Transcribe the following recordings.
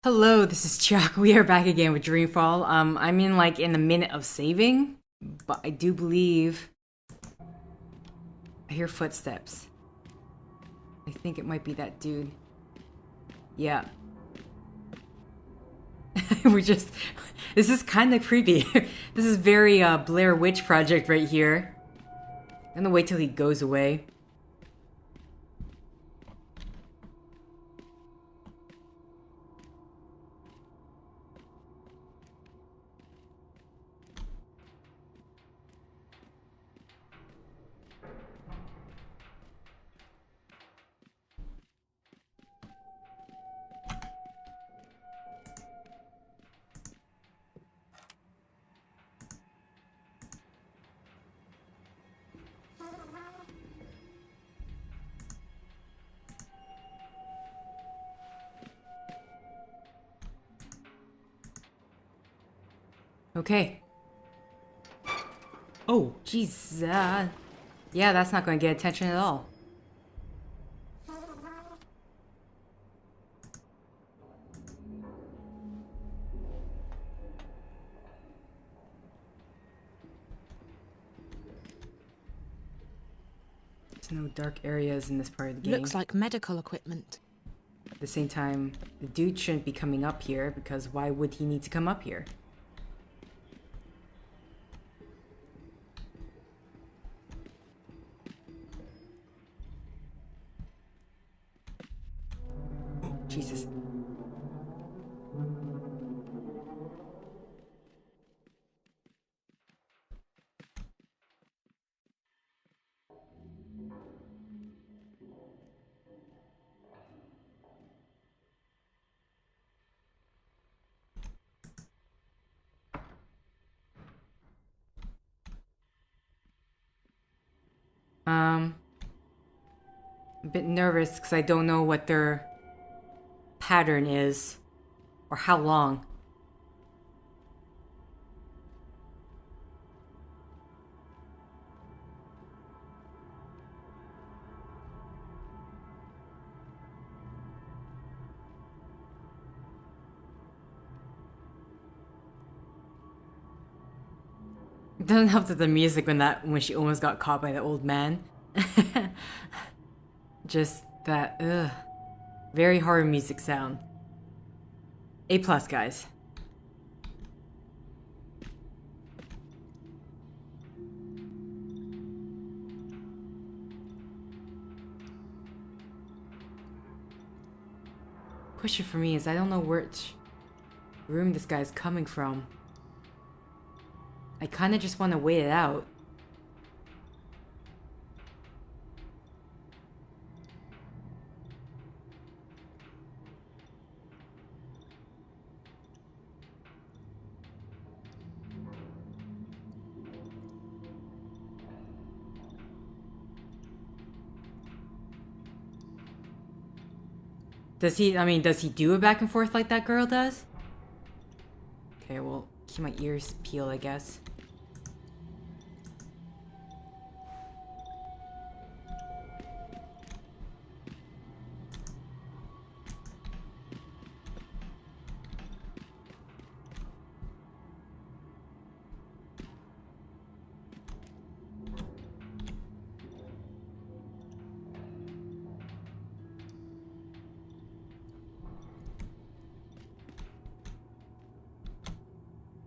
Hello, this is Chiak. We are back again with Dreamfall. I'm in the minute of saving, but I do believe I hear footsteps. I think it might be that dude. Yeah. This is kind of creepy. This is very Blair Witch Project right here. I'm gonna wait till he goes away. Okay. Oh, jeez. Yeah, that's not going to get attention at all. There's no dark areas in this part of the game. Looks like medical equipment. At the same time, the dude shouldn't be coming up here because why would he need to come up here? Jesus. A bit nervous because I don't know what their pattern is or how long. It doesn't help that the music when she almost got caught by the old man. Just that very horror music sound. A plus, guys. Question for me is I don't know which room this guy's coming from. I kind of just want to wait it out. Does he do a back and forth like that girl does? Okay, well, keep my ears peeled, I guess.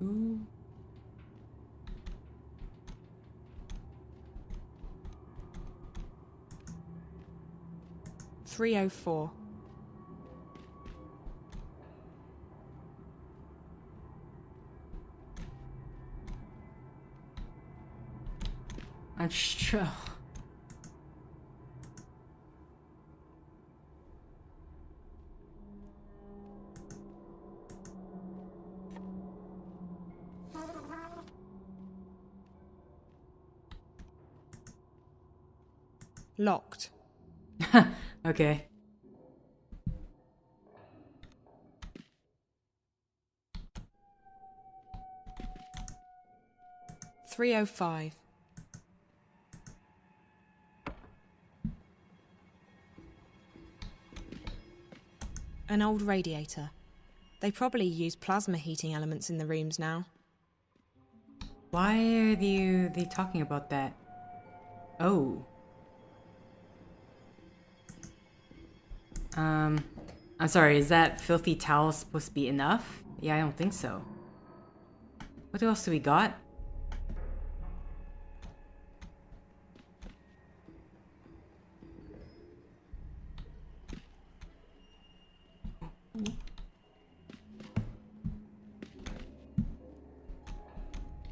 Ooh. .304. I'm sure. Locked. Okay. .305. An old radiator. They probably use plasma heating elements in the rooms now. Why are they talking about that? Oh. I'm sorry, is that filthy towel supposed to be enough? Yeah, I don't think so. What else do we got?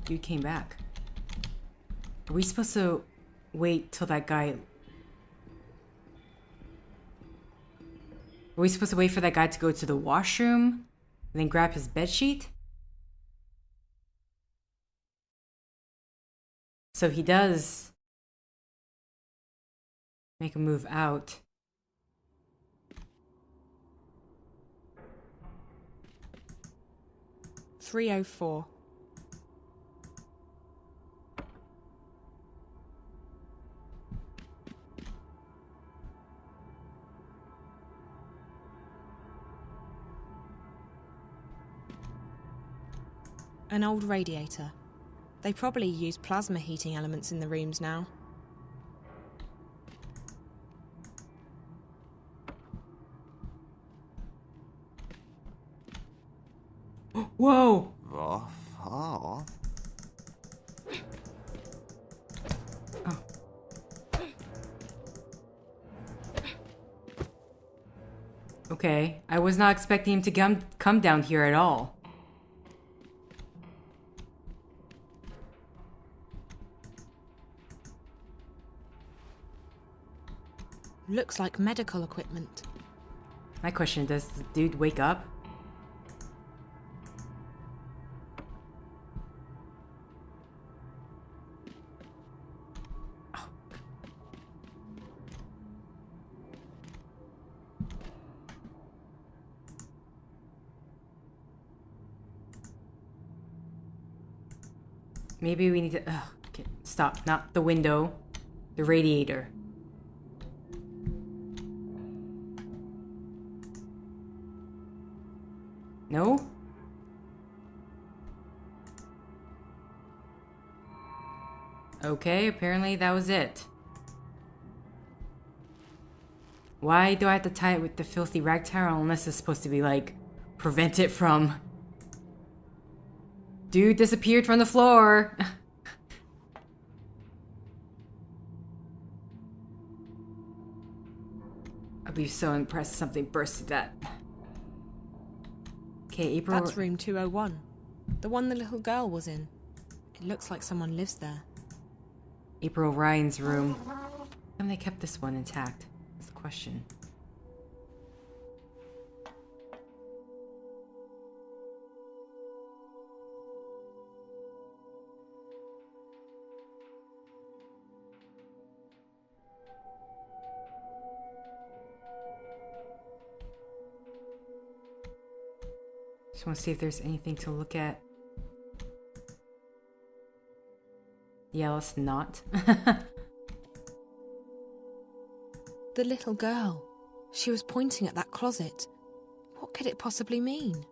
Dude came back. Are we supposed to wait till that guy... Are we supposed to wait for that guy to go to the washroom and then grab his bedsheet? So he does make a move out. .304. An old radiator. They probably use plasma heating elements in the rooms now. Whoa! Oh. Oh. Okay, I was not expecting him to come down here at all. Looks like medical equipment. My question, does the dude wake up? Oh. Maybe we need to... okay, stop. Not the window. The radiator. No? Okay, apparently that was it. Why do I have to tie it with the filthy rag towel unless it's supposed to be like prevent it from... Dude disappeared from the floor. I'd be so impressed if something burst through that. Okay, April... That's room 201. The one the little girl was in. It looks like someone lives there. April Ryan's room. How come they kept this one intact? That's the question. Just want to see if there's anything to look at. Yeah, let's not. The little girl. She was pointing at that closet. What could it possibly mean?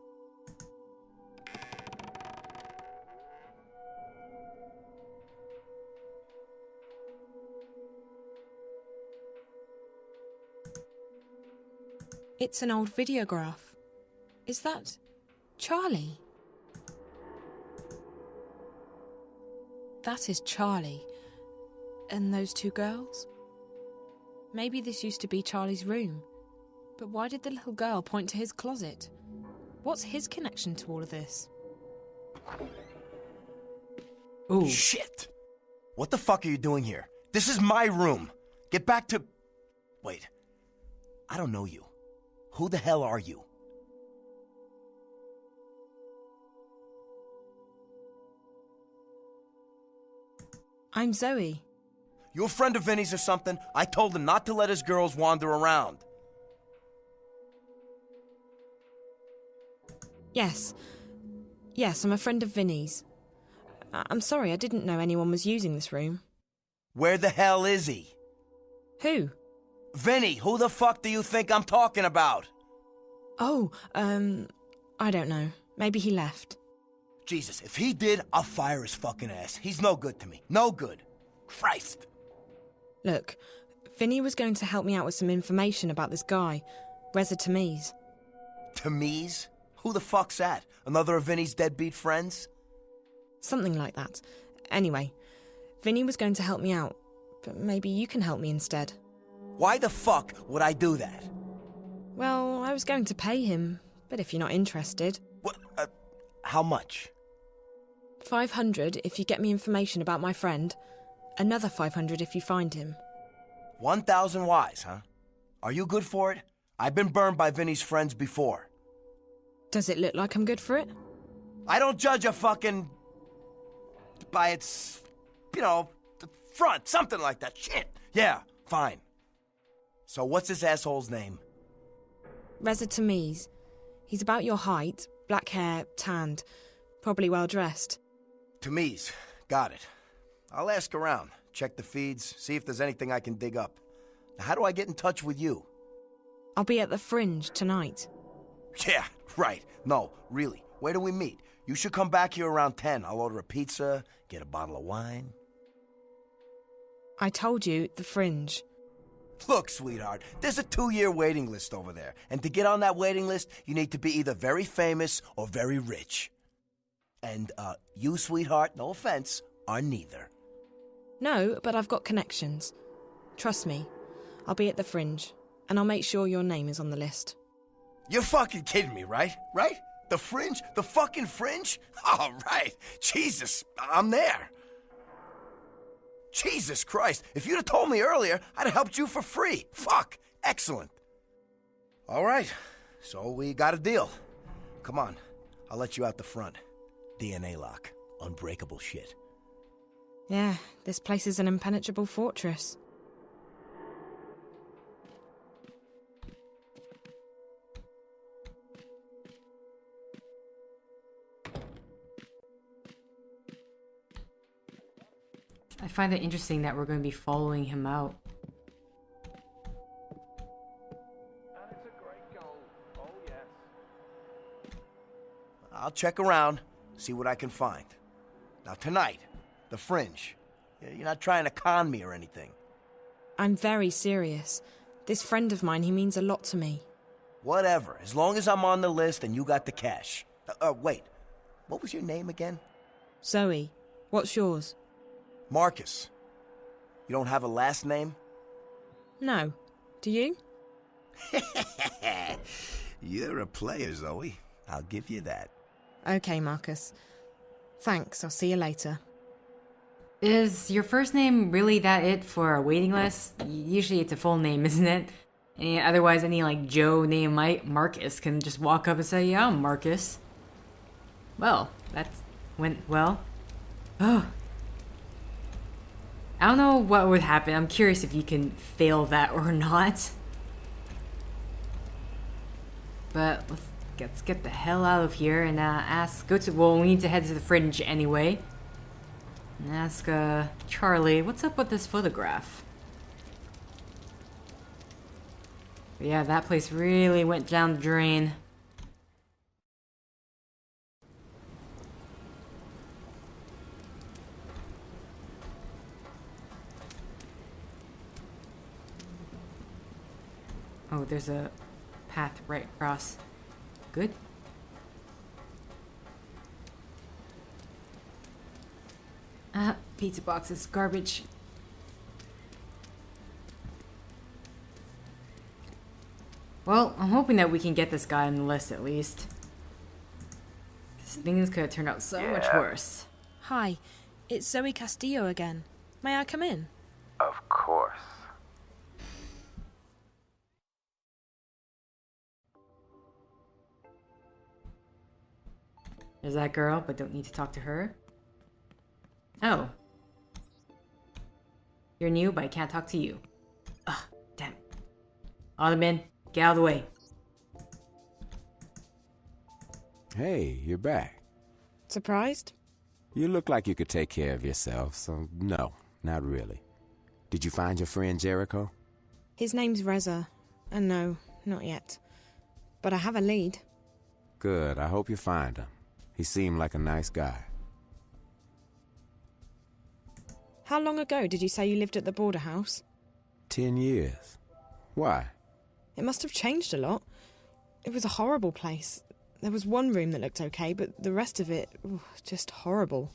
It's an old videograph. Is that Charlie? That is Charlie. And those two girls? Maybe this used to be Charlie's room. But why did the little girl point to his closet? What's his connection to all of this? Ooh. Shit! What the fuck are you doing here? This is my room! Get back to... Wait. I don't know you. Who the hell are you? I'm Zoe. You a friend of Vinny's or something? I told him not to let his girls wander around. Yes. Yes, I'm a friend of Vinny's. I'm sorry, I didn't know anyone was using this room. Where the hell is he? Who? Vinny, who the fuck do you think I'm talking about? Oh, I don't know. Maybe he left. Jesus, if he did, I'll fire his fucking ass. He's no good to me. No good. Christ. Look, Vinny was going to help me out with some information about this guy, Reza Tamiz. Tamiz? Who the fuck's that? Another of Vinny's deadbeat friends? Something like that. Anyway, Vinny was going to help me out, but maybe you can help me instead. Why the fuck would I do that? Well, I was going to pay him, but if you're not interested... What? How much? 500 if you get me information about my friend. Another 500 if you find him. 1,000 whys, huh? Are you good for it? I've been burned by Vinny's friends before. Does it look like I'm good for it? I don't judge a fucking... by its... the front, something like that. Shit. Yeah, fine. So what's this asshole's name? Reza Tamiz. He's about your height, black hair, tanned, probably well-dressed. Tamiz. Got it. I'll ask around, check the feeds, see if there's anything I can dig up. Now, how do I get in touch with you? I'll be at the Fringe tonight. Yeah, right. No, really. Where do we meet? You should come back here around 10. I'll order a pizza, get a bottle of wine. I told you, the Fringe. Look, sweetheart, there's a 2-year waiting list over there. And to get on that waiting list, you need to be either very famous or very rich. And, you, sweetheart, no offense, are neither. No, but I've got connections. Trust me. I'll be at the Fringe, and I'll make sure your name is on the list. You're fucking kidding me, right? Right? The Fringe? The fucking Fringe? All right. Jesus, I'm there. Jesus Christ, if you'd have told me earlier, I'd have helped you for free. Fuck. Excellent. All right, so we got a deal. Come on, I'll let you out the front. DNA lock. Unbreakable shit. Yeah, this place is an impenetrable fortress. I find it interesting that we're going to be following him out. And it's a great goal. Oh, yes. I'll check around, see what I can find. Now tonight, the Fringe. You're not trying to con me or anything. I'm very serious. This friend of mine, he means a lot to me. Whatever, as long as I'm on the list and you got the cash. Wait, what was your name again? Zoe, what's yours? Marcus. You don't have a last name? No. Do you? You're a player, Zoe. I'll give you that. Okay, Marcus. Thanks, I'll see you later. Is your first name really that it for a waiting list? Usually it's a full name, isn't it? Otherwise, any like Joe named Marcus can just walk up and say, yeah, I'm Marcus. Well, that went well. Oh. I don't know what would happen. I'm curious if you can fail that or not. But let's get the hell out of here and we need to head to the Fringe anyway. And ask Charlie, what's up with this photograph? But yeah, that place really went down the drain. Oh, there's a path right across. Good. Pizza boxes, garbage. Well, I'm hoping that we can get this guy on the list at least. Things could have turned out so much worse. Hi, it's Zoe Castillo again. May I come in? Of course. There's that girl, but don't need to talk to her. Oh. You're new, but I can't talk to you. Ugh, damn. Ottoman, get out of the way. Hey, you're back. Surprised? You look like you could take care of yourself, so no, not really. Did you find your friend Jericho? His name's Reza, and no, not yet. But I have a lead. Good, I hope you find him. He seemed like a nice guy. How long ago did you say you lived at the border house? 10 years. Why? It must have changed a lot. It was a horrible place. There was one room that looked okay, but the rest of it, just horrible.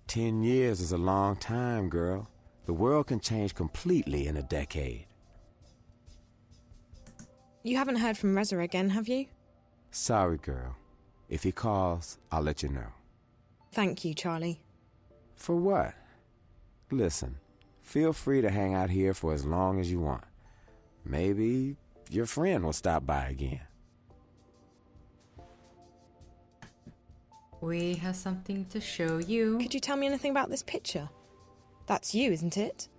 10 years is a long time, girl. The world can change completely in a decade. You haven't heard from Reza again, have you? Sorry, girl. If he calls, I'll let you know. Thank you, Charlie. For what? Listen, feel free to hang out here for as long as you want. Maybe your friend will stop by again. We have something to show you. Could you tell me anything about this picture? That's you, isn't it?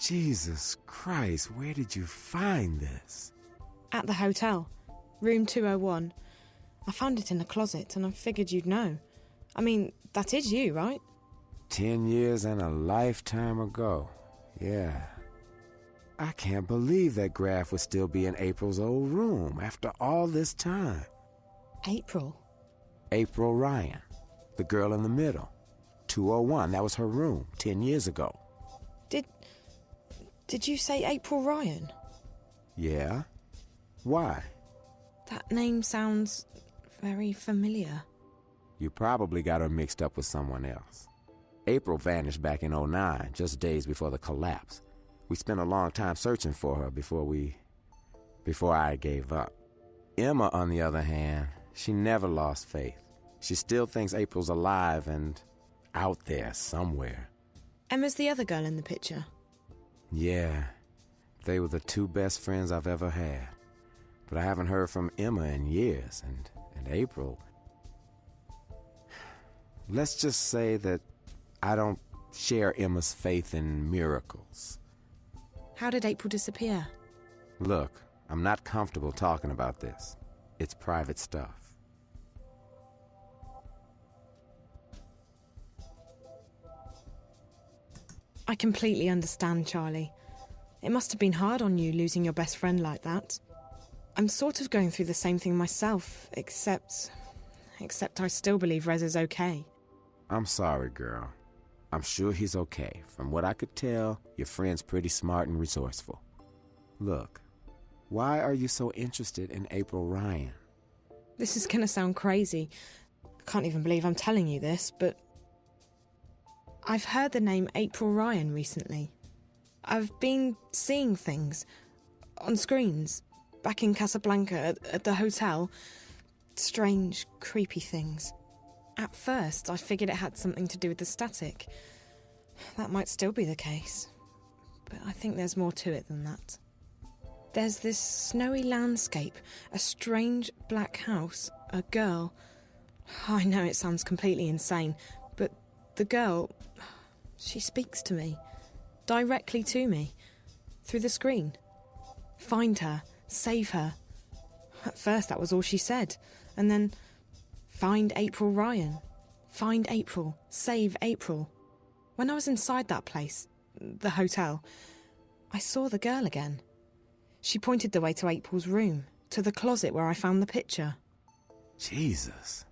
Jesus Christ, where did you find this? At the hotel. Room 201. I found it in a closet and I figured you'd know. I mean, that is you, right? 10 years and a lifetime ago. Yeah. I can't believe that graph would still be in April's old room after all this time. April? April Ryan, the girl in the middle. 201, that was her room 10 years ago. Did you say April Ryan? Yeah? Why? That name sounds very familiar. You probably got her mixed up with someone else. April vanished back in '09, just days before the collapse. We spent a long time searching for her before I gave up. Emma, on the other hand, she never lost faith. She still thinks April's alive and out there somewhere. Emma's the other girl in the picture. Yeah, they were the two best friends I've ever had. But I haven't heard from Emma in years, and April. Let's just say that I don't share Emma's faith in miracles. How did April disappear? Look, I'm not comfortable talking about this. It's private stuff. I completely understand, Charlie. It must have been hard on you losing your best friend like that. I'm sort of going through the same thing myself, except I still believe Rez is okay. I'm sorry, girl. I'm sure he's okay. From what I could tell, your friend's pretty smart and resourceful. Look, why are you so interested in April Ryan? This is gonna sound crazy. I can't even believe I'm telling you this, but I've heard the name April Ryan recently. I've been seeing things on screens back in Casablanca at the hotel. Strange, creepy things. At first, I figured it had something to do with the static. That might still be the case, but I think there's more to it than that. There's this snowy landscape, a strange black house, a girl. I know it sounds completely insane, but the girl, she speaks to me, directly to me, through the screen. Find her, save her. At first that was all she said, and then find April Ryan, find April, save April. When I was inside that place, the hotel, I saw the girl again. She pointed the way to April's room, to the closet where I found the picture. Jesus.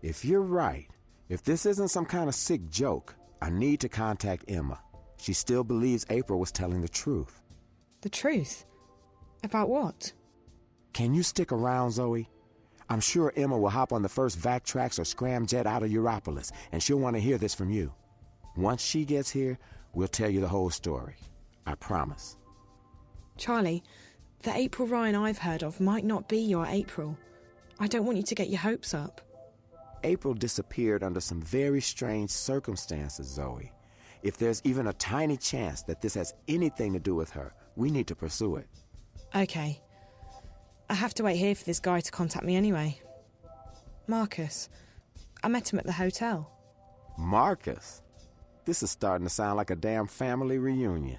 If you're right, if this isn't some kind of sick joke, I need to contact Emma. She still believes April was telling the truth. The truth? About what? Can you stick around, Zoe? I'm sure Emma will hop on the first Vactrax or scramjet out of Europolis, and she'll want to hear this from you. Once she gets here, we'll tell you the whole story. I promise. Charlie, the April Ryan I've heard of might not be your April. I don't want you to get your hopes up. April disappeared under some very strange circumstances, Zoe. If there's even a tiny chance that this has anything to do with her, we need to pursue it. Okay. I have to wait here for this guy to contact me anyway. Marcus. I met him at the hotel. Marcus? This is starting to sound like a damn family reunion.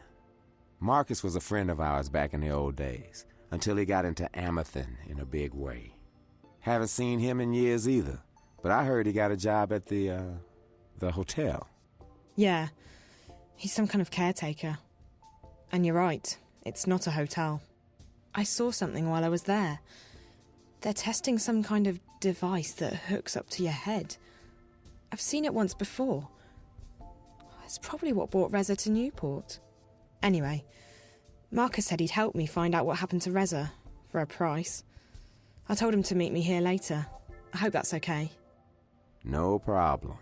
Marcus was a friend of ours back in the old days, until he got into Amethyst in a big way. Haven't seen him in years either, but I heard he got a job at the hotel. Yeah, he's some kind of caretaker. And you're right, it's not a hotel. I saw something while I was there. They're testing some kind of device that hooks up to your head. I've seen it once before. It's probably what brought Reza to Newport. Anyway, Marcus said he'd help me find out what happened to Reza, for a price. I told him to meet me here later. I hope that's okay. No problem.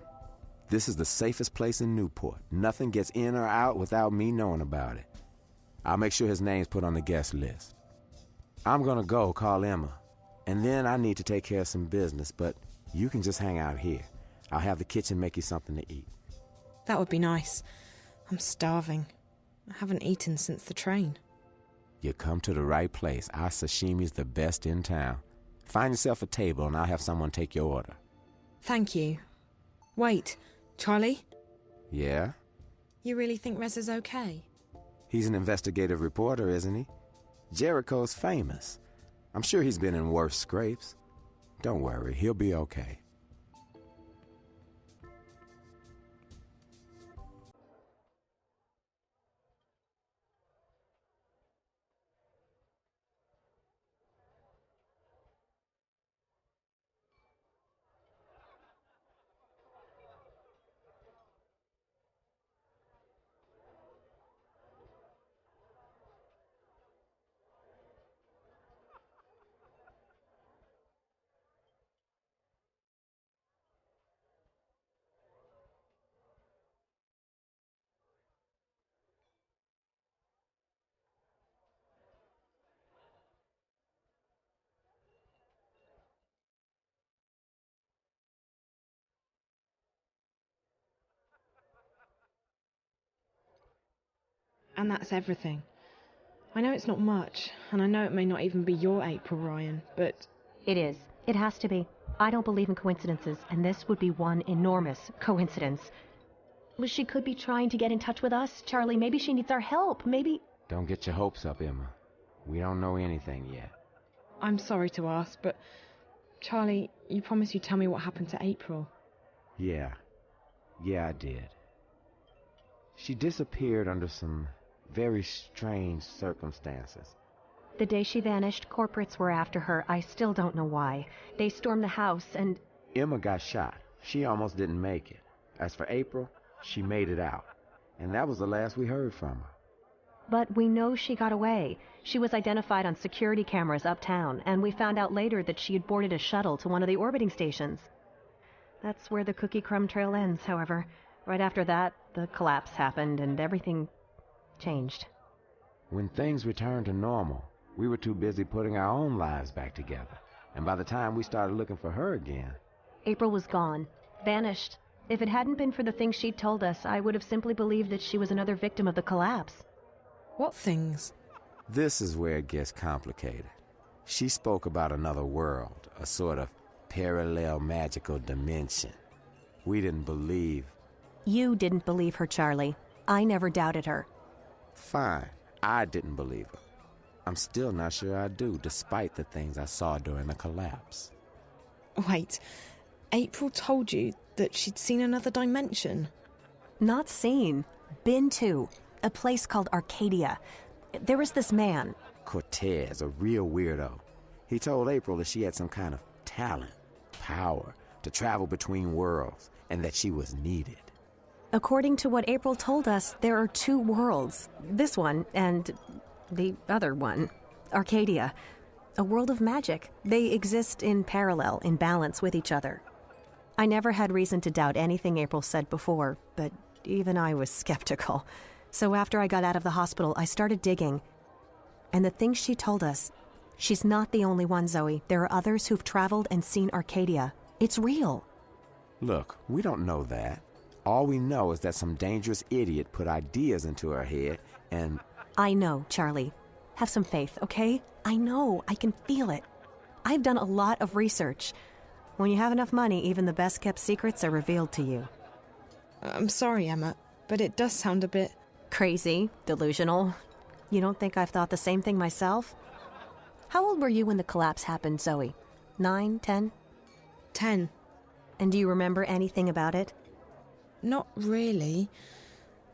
This is the safest place in Newport. Nothing gets in or out without me knowing about it. I'll make sure his name's put on the guest list. I'm gonna go call Emma, and then I need to take care of some business, but you can just hang out here. I'll have the kitchen make you something to eat. That would be nice. I'm starving. I haven't eaten since the train. You come to the right place. Our sashimi's the best in town. Find yourself a table and I'll have someone take your order. Thank you. Wait, Charlie? Yeah? You really think Reza's okay? He's an investigative reporter, isn't he? Jericho's famous. I'm sure he's been in worse scrapes. Don't worry, he'll be okay. And that's everything. I know it's not much, and I know it may not even be your April, Ryan, but... It is. It has to be. I don't believe in coincidences, and this would be one enormous coincidence. She could be trying to get in touch with us. Charlie, maybe she needs our help. Maybe... Don't get your hopes up, Emma. We don't know anything yet. I'm sorry to ask, but... Charlie, you promised you'd tell me what happened to April. Yeah, I did. She disappeared under some very strange circumstances. The day she vanished, corporates were after her. I still don't know why. They stormed the house and... Emma got shot. She almost didn't make it. As for April, she made it out. And that was the last we heard from her. But we know she got away. She was identified on security cameras uptown, and we found out later that she had boarded a shuttle to one of the orbiting stations. That's where the cookie crumb trail ends, however. Right after that, the collapse happened, and everything changed. When things returned to normal, we were too busy putting our own lives back together. And by the time we started looking for her again... April was gone. Vanished. If it hadn't been for the things she'd told us, I would have simply believed that she was another victim of the collapse. What things? This is where it gets complicated. She spoke about another world, a sort of parallel magical dimension. We didn't believe... You didn't believe her, Charlie. I never doubted her. Fine. I didn't believe her. I'm still not sure I do, despite the things I saw during the collapse. Wait, April told you that she'd seen another dimension? Not seen. Been to. A place called Arcadia. There was this man. Cortez, a real weirdo. He told April that she had some kind of talent, power, to travel between worlds, and that she was needed. According to what April told us, there are two worlds. This one and the other one. Arcadia. A world of magic. They exist in parallel, in balance with each other. I never had reason to doubt anything April said before, but even I was skeptical. So after I got out of the hospital, I started digging. And the things she told us, she's not the only one, Zoe. There are others who've traveled and seen Arcadia. It's real. Look, we don't know that. All we know is that some dangerous idiot put ideas into her head and... I know, Charlie. Have some faith, okay? I know. I can feel it. I've done a lot of research. When you have enough money, even the best-kept secrets are revealed to you. I'm sorry, Emma, but it does sound a bit... Crazy, delusional. You don't think I've thought the same thing myself? How old were you when the collapse happened, Zoe? 9, 10? 10. And do you remember anything about it? Not really.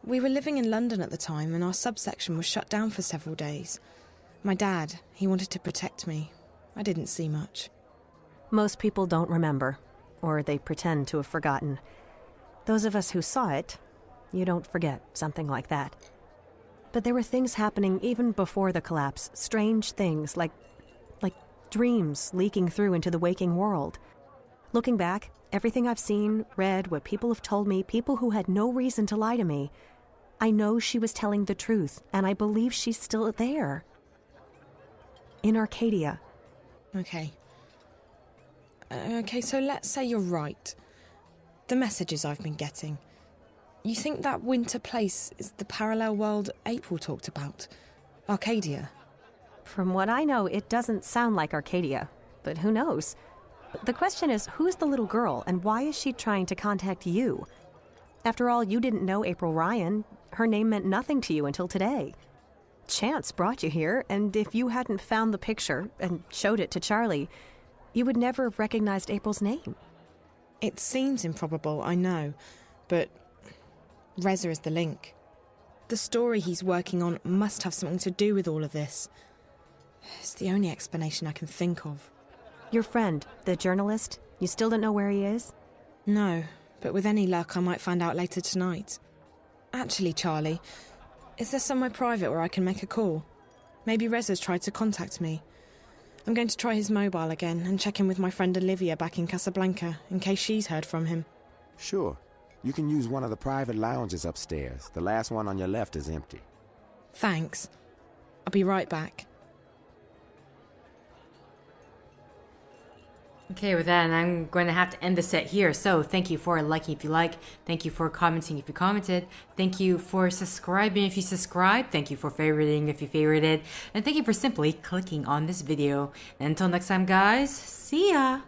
We were living in London at the time, and our subsection was shut down for several days. My dad, he wanted to protect me. I didn't see much. Most people don't remember, or they pretend to have forgotten. Those of us who saw it, you don't forget something like that. But there were things happening even before the collapse, strange things like dreams leaking through into the waking world. Looking back, everything I've seen, read, what people have told me, people who had no reason to lie to me, I know she was telling the truth, and I believe she's still there. In Arcadia. Okay. Okay, so let's say you're right. The messages I've been getting. You think that winter place is the parallel world April talked about? Arcadia? From what I know, it doesn't sound like Arcadia, but who knows? The question is, who's the little girl, and why is she trying to contact you? After all, you didn't know April Ryan. Her name meant nothing to you until today. Chance brought you here, and if you hadn't found the picture and showed it to Charlie, you would never have recognized April's name. It seems improbable, I know, but Reza is the link. The story he's working on must have something to do with all of this. It's the only explanation I can think of. Your friend, the journalist, you still don't know where he is? No, but with any luck I might find out later tonight. Actually, Charlie, is there somewhere private where I can make a call? Maybe Reza's tried to contact me. I'm going to try his mobile again and check in with my friend Olivia back in Casablanca, in case she's heard from him. Sure. You can use one of the private lounges upstairs. The last one on your left is empty. Thanks. I'll be right back. Okay, with that, and I'm going to have to end the set here. So, thank you for liking if you like. Thank you for commenting if you commented. Thank you for subscribing if you subscribed. Thank you for favoriting if you favorited. And thank you for simply clicking on this video. And until next time, guys, see ya!